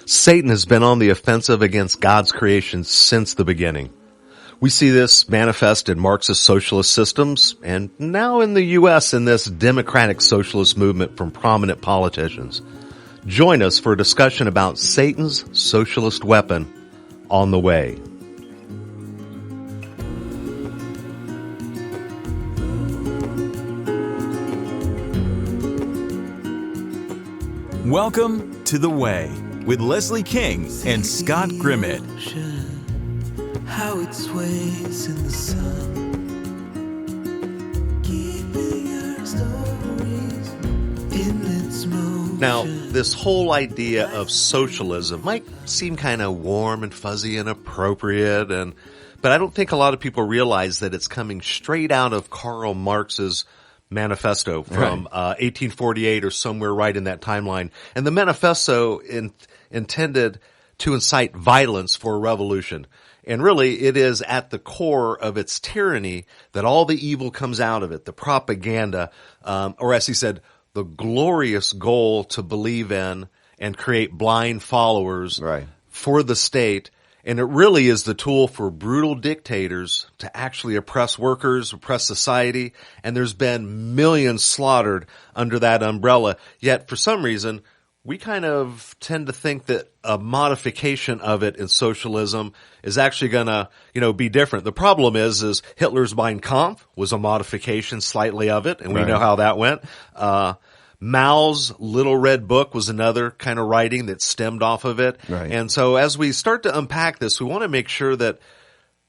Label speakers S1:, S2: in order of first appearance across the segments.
S1: Satan has been on the offensive against God's creation since the beginning. We see this manifest in Marxist socialist systems and now in the U.S. in this democratic socialist movement from prominent politicians. Join us for a discussion about Satan's socialist weapon on the way.
S2: Welcome to The Way with Leslie King and Scott Grimmett.
S3: How it sways in the sun, keeping our stories in its motion.
S1: Now, this whole idea of socialism might seem kind of warm and fuzzy and appropriate, but I don't think a lot to people realize that it's coming straight out of Karl Marx's manifesto from 1848 or somewhere right in that timeline. And the manifesto intended to incite violence for a revolution. And really, it is at the core of its tyranny that all the evil comes out of it, the propaganda, or as he said, the glorious goal to believe in and create blind followers for the state. And it really is the tool for brutal dictators to actually oppress workers, oppress society, and there's been millions slaughtered under that umbrella. Yet, for some reason, we kind of tend to think that a modification of it in socialism is actually gonna, be different. The problem is Hitler's Mein Kampf was a modification slightly of it, and we know how that went. Mao's Little Red Book was another kind of writing that stemmed off of it. And so as we start to unpack this, we want to make sure that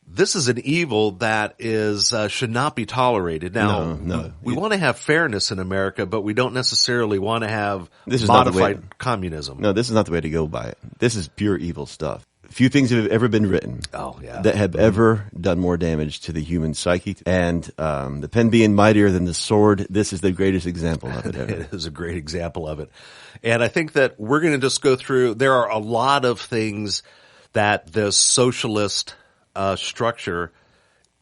S1: this is an evil that is should not be tolerated. Now, we want to have fairness in America, but we don't necessarily want to have modified communism.
S4: No, this is not the way to go by it. This is pure evil stuff. Few things have ever been written that have ever done more damage to the human psyche. And the pen being mightier than the sword, this is the greatest example of it ever.
S1: It is a great example of it. And I think that we're going to just go through, there are a lot of things that the socialist structure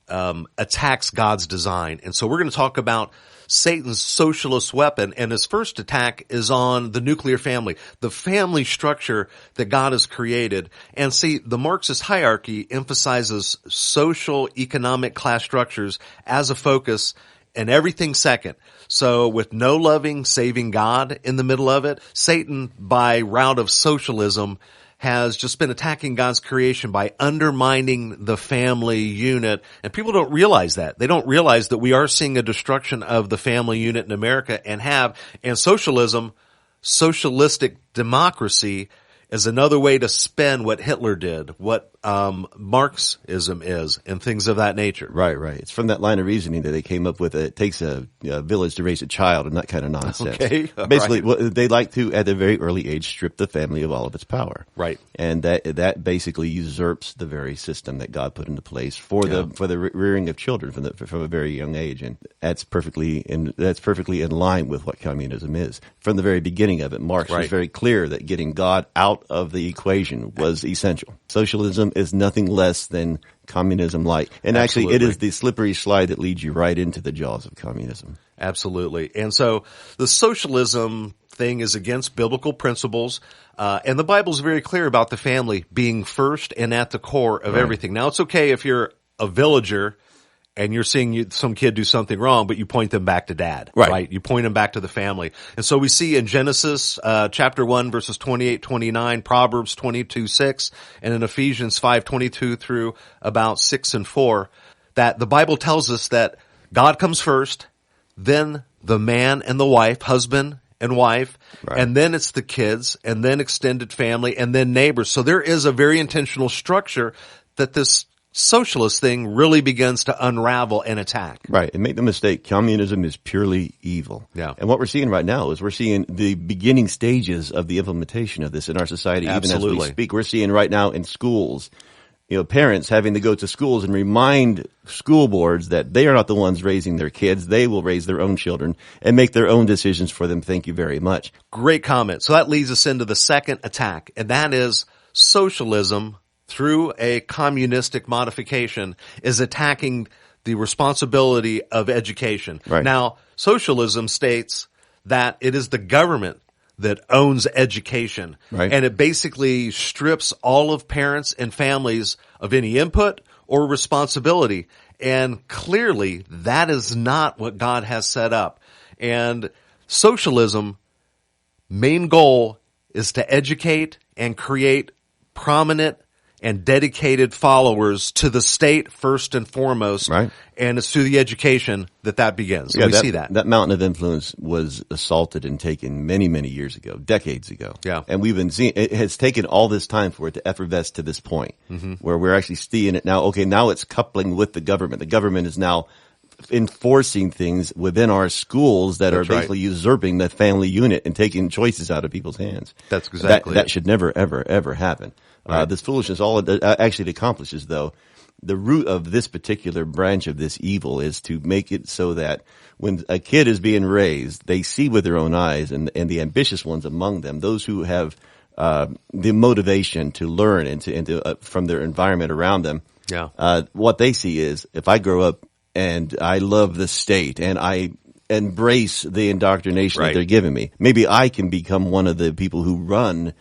S1: attacks God's design. And so we're going to talk about Satan's socialist weapon, and his first attack is on the nuclear family, the family structure that God has created. And see, the Marxist hierarchy emphasizes social, economic class structures as a focus and everything second. So with no loving, saving God in the middle of it, Satan, by route of socialism, has just been attacking God's creation by undermining the family unit. And people don't realize that. They don't realize that we are seeing a destruction of the family unit in America and socialism, socialistic democracy is another way to spin what Hitler did, what Marxism is, and things of that nature.
S4: Right. It's from that line of reasoning that they came up with it takes a village to raise a child and that kind of nonsense.
S1: Okay.
S4: Basically, they like to, at a very early age, strip the family of all of its power.
S1: Right.
S4: And that basically usurps the very system that God put into place for the rearing of children from a very young age. And that's perfectly in line with what communism is. From the very beginning of it, Marx was very clear that getting God out of the equation was essential. Socialism is nothing less than communism-like. And actually, it is the slippery slide that leads you right into the jaws of communism.
S1: Absolutely. And so the socialism thing is against biblical principles. And the Bible's very clear about the family being first and at the core of everything. Now, it's okay if you're a villager and you're seeing some kid do something wrong, but you point them back to dad, right? You point them back to the family. And so we see in Genesis, chapter 1, verses 28, 29, Proverbs 22:6, and in Ephesians 5:22 through about 6 and 4, that the Bible tells us that God comes first, then the man and the wife, husband and wife, and then it's the kids, and then extended family, and then neighbors. So there is a very intentional structure that this socialist thing really begins to unravel and attack.
S4: Right. And make no mistake, communism is purely evil.
S1: Yeah.
S4: And what we're seeing right now is we're seeing the beginning stages of the implementation of this in our society.
S1: Absolutely.
S4: Even as we speak. We're seeing right now in schools, parents having to go to schools and remind school boards that they are not the ones raising their kids. They will raise their own children and make their own decisions for them. Thank you very much.
S1: Great comment. So that leads us into the second attack, and that is socialism through a communistic modification is attacking the responsibility of education.
S4: Right.
S1: Now, socialism states that it is the government that owns education.
S4: Right.
S1: And it basically strips all of parents and families of any input or responsibility. And clearly that is not what God has set up. And socialism, main goal is to educate and create prominent and dedicated followers to the state first and foremost.
S4: Right.
S1: And it's through the education that begins.
S4: Yeah,
S1: we see that.
S4: That mountain of influence was assaulted and taken many, many years ago, decades ago.
S1: Yeah.
S4: And we've been seeing, it has taken all this time for it to effervesce to this point where we're actually seeing it now. Okay, now it's coupling with the government. The government is now enforcing things within our schools that
S1: That's
S4: are basically usurping the family unit and taking choices out of people's hands.
S1: That's exactly
S4: that should never, ever, ever happen.
S1: Right.
S4: This foolishness, all it actually accomplishes, though, the root of this particular branch of this evil is to make it so that when a kid is being raised, they see with their own eyes, and the ambitious ones among them, those who have the motivation to learn and to from their environment around them.
S1: Yeah.
S4: What they see is, if I grow up and I love the state and I embrace the indoctrination that they're giving me, maybe I can become one of the people who run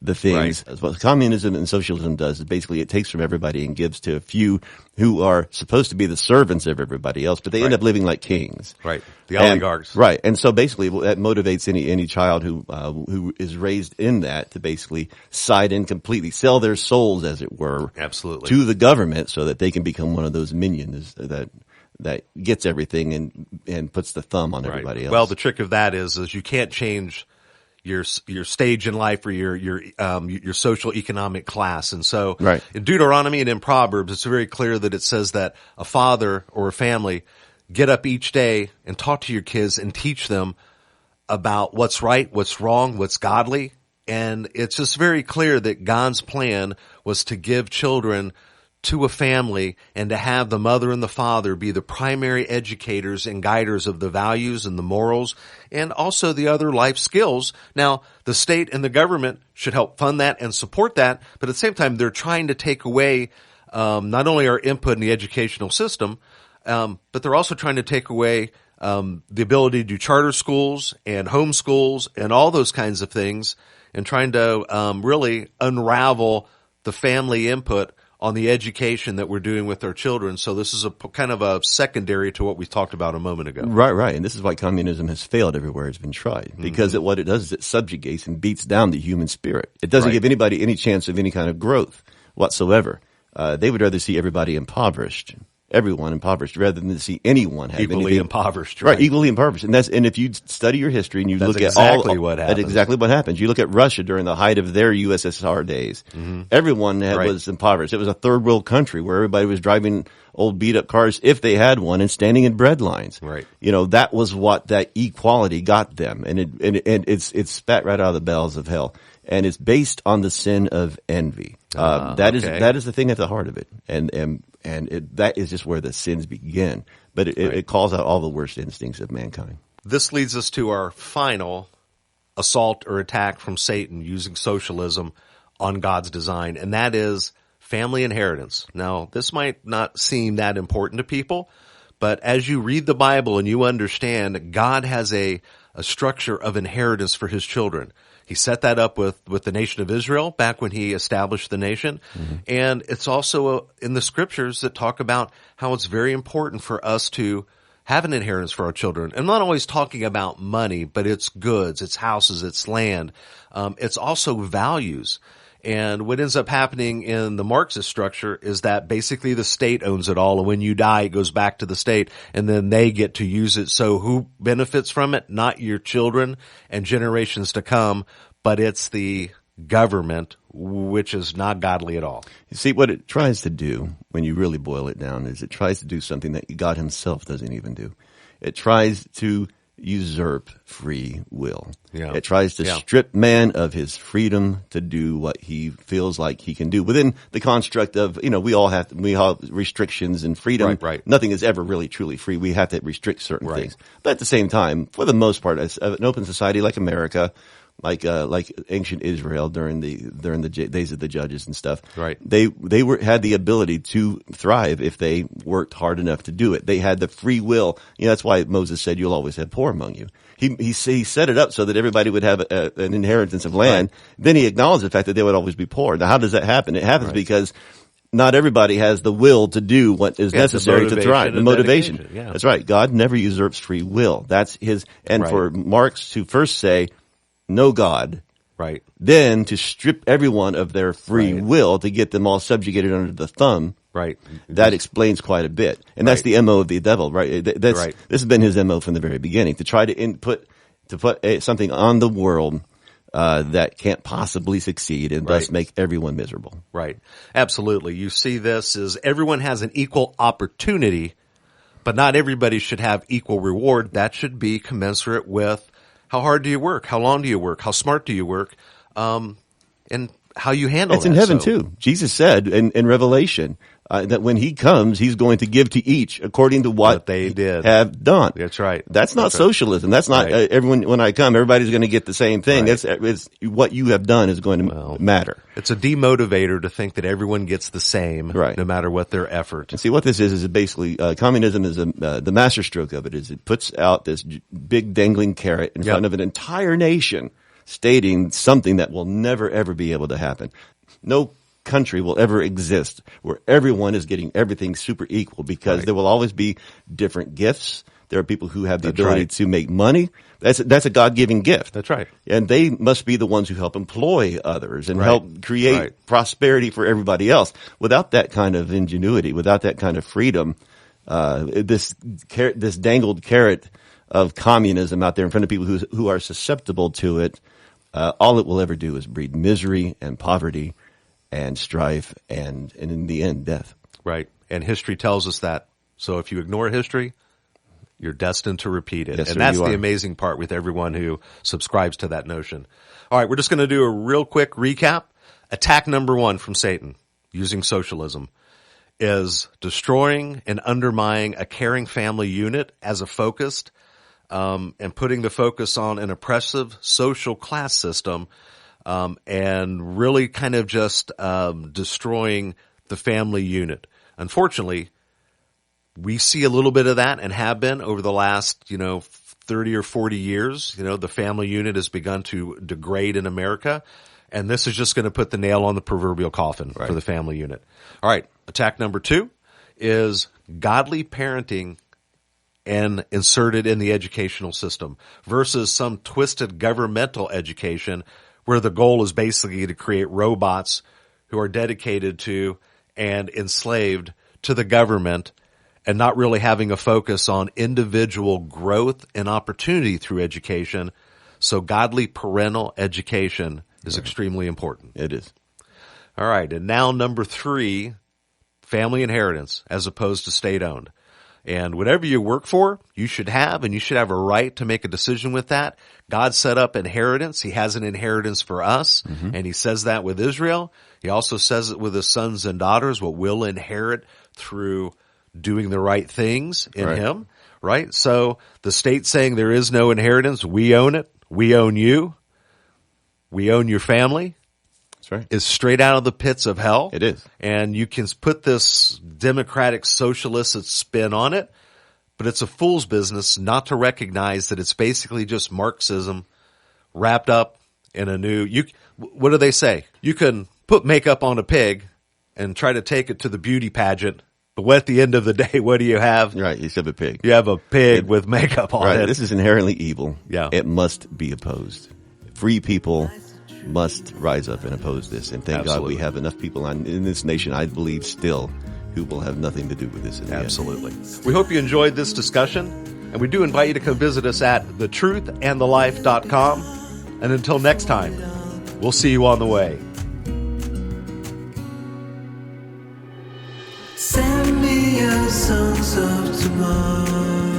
S4: the things.
S1: Right.
S4: What communism and socialism does is basically it takes from everybody and gives to a few who are supposed to be the servants of everybody else, but they end up living like kings.
S1: Right. The oligarchs.
S4: Right. And so basically that motivates any child who is raised in that to basically side in completely, sell their souls, as it were,
S1: Absolutely.
S4: to the government so that they can become one of those minions that gets everything and puts the thumb on everybody else.
S1: Well, the trick of that is you can't change your stage in life or your social economic class. And so in Deuteronomy and in Proverbs, it's very clear that it says that a father or a family get up each day and talk to your kids and teach them about what's right, what's wrong, what's godly. And it's just very clear that God's plan was to give children to a family and to have the mother and the father be the primary educators and guiders of the values and the morals and also the other life skills. Now, the state and the government should help fund that and support that, but at the same time, they're trying to take away not only our input in the educational system, but they're also trying to take away the ability to do charter schools and homeschools and all those kinds of things and trying to really unravel the family input on the education that we're doing with our children. So this is a kind of a secondary to what we talked about a moment ago.
S4: Right. And this is why communism has failed everywhere it's been tried. Because what it does is it subjugates and beats down the human spirit. It doesn't give anybody any chance of any kind of growth whatsoever. They would rather see everybody impoverished. Everyone impoverished, rather than to see anyone have
S1: equally impoverished,
S4: right? Equally impoverished, and if you study your history and you look at
S1: exactly what happens.
S4: That's exactly what happens. You look at Russia during the height of their USSR days. Everyone was impoverished. It was a third world country where everybody was driving old beat up cars if they had one and standing in bread lines.
S1: Right.
S4: You know, that was what that equality got them, and it's spat right out of the bowels of hell. And it's based on the sin of envy. That is the thing at the heart of it, that is just where the sins begin. But it calls out all the worst instincts of mankind.
S1: This leads us to our final assault or attack from Satan using socialism on God's design, and that is family inheritance. Now, this might not seem that important to people, but as you read the Bible and you understand, God has a structure of inheritance for his children. He set that up with the nation of Israel back when he established the nation. And it's also in the scriptures that talk about how it's very important for us to have an inheritance for our children. I'm not always talking about money, but it's goods, it's houses, it's land. It's also values. And what ends up happening in the Marxist structure is that basically the state owns it all. And when you die, it goes back to the state and then they get to use it. So who benefits from it? Not your children and generations to come, but it's the government, which is not godly at all.
S4: You see, what it tries to do, when you really boil it down, is it tries to do something that God himself doesn't even do. It tries to usurp free will. It tries to strip man of his freedom to do what he feels like he can do within the construct of, we all have restrictions and freedom.
S1: Right.
S4: Nothing is ever really truly free. We have to restrict certain things. But at the same time, for the most part, as an open society like America, like ancient Israel during the days of the judges and stuff.
S1: Right.
S4: They had the ability to thrive if they worked hard enough to do it. They had the free will. That's why Moses said, "You'll always have poor among you." he set it up so that everybody would have an inheritance of land. Right. Then he acknowledged the fact that they would always be poor. Now, how does that happen? It happens because not everybody has the will to do what is necessary to thrive. The motivation. Yeah. That's right. God never usurps free will. That's his. And for Marx to first say, no God.
S1: Right.
S4: Then to strip everyone of their free will to get them all subjugated under the thumb.
S1: Right.
S4: That explains quite a bit. And that's the MO of the devil, right? This has been his MO from the very beginning, to try to put something on the world that can't possibly succeed and thus make everyone miserable.
S1: Right. Absolutely. You see this as everyone has an equal opportunity, but not everybody should have equal reward. That should be commensurate with how hard do you work? How long do you work? How smart do you work? And how you handle
S4: It's in heaven too. Jesus said in Revelation that when he comes, he's going to give to each according to what
S1: they did
S4: have done.
S1: That's right.
S4: That's not socialism. That's not everyone. When I come, everybody's going to get the same thing. It's what you have done is going to matter.
S1: It's a demotivator to think that everyone gets the same, no matter what their effort.
S4: And see, what this is basically communism is the masterstroke of it is it puts out this big dangling carrot in front of an entire nation, stating something that will never ever be able to happen. No country will ever exist where everyone is getting everything super equal, because there will always be different gifts. There are people who have the ability to make money. That's a God-given gift.
S1: That's right.
S4: And they must be the ones who help employ others and help create prosperity for everybody else. Without that kind of ingenuity, without that kind of freedom, this dangled carrot of communism out there in front of people who are susceptible to it, all it will ever do is breed misery and poverty and strife and in the end, death.
S1: Right. And history tells us that. So if you ignore history, you're destined to repeat it.
S4: Yes,
S1: and that's the amazing part with everyone who subscribes to that notion. All right, we're just going to do a real quick recap. Attack number 1 from Satan using socialism is destroying and undermining a caring family unit as a focused, and putting the focus on an oppressive social class system, and really kind of just destroying the family unit. Unfortunately, we see a little bit of that and have been over the last, 30 or 40 years. The family unit has begun to degrade in America, and this is just going to put the nail on the proverbial coffin for the family unit. All right, attack number 2 is godly parenting and inserted in the educational system versus some twisted governmental education where the goal is basically to create robots who are dedicated to and enslaved to the government and not really having a focus on individual growth and opportunity through education. So godly parental education is extremely important.
S4: It is.
S1: All right. And now number 3, family inheritance as opposed to state-owned. And whatever you work for, you should have, and you should have a right to make a decision with that. God set up inheritance. He has an inheritance for us, and he says that with Israel. He also says it with his sons and daughters, what we'll inherit through doing the right things in him, right? So the state saying there is no inheritance, we own it, we own you, we own your family.
S4: That's right.
S1: Is straight out of the pits of hell.
S4: It is.
S1: And you can put this democratic socialist spin on it, but it's a fool's business not to recognize that it's basically just Marxism wrapped up in a new, what do they say? You can put makeup on a pig and try to take it to the beauty pageant, but at the end of the day, what do you have?
S4: Right, you have a pig.
S1: You have a pig with makeup on it.
S4: This is inherently evil.
S1: Yeah.
S4: It must be opposed. Free people must rise up and oppose this. And thank God we have enough people in this nation, I believe, still, who will have nothing to do with this.
S1: Absolutely. We hope you enjoyed this discussion, and we do invite you to come visit us at thetruthandthelife.com. And until next time, we'll see you on the way.
S3: Send me your songs of tomorrow.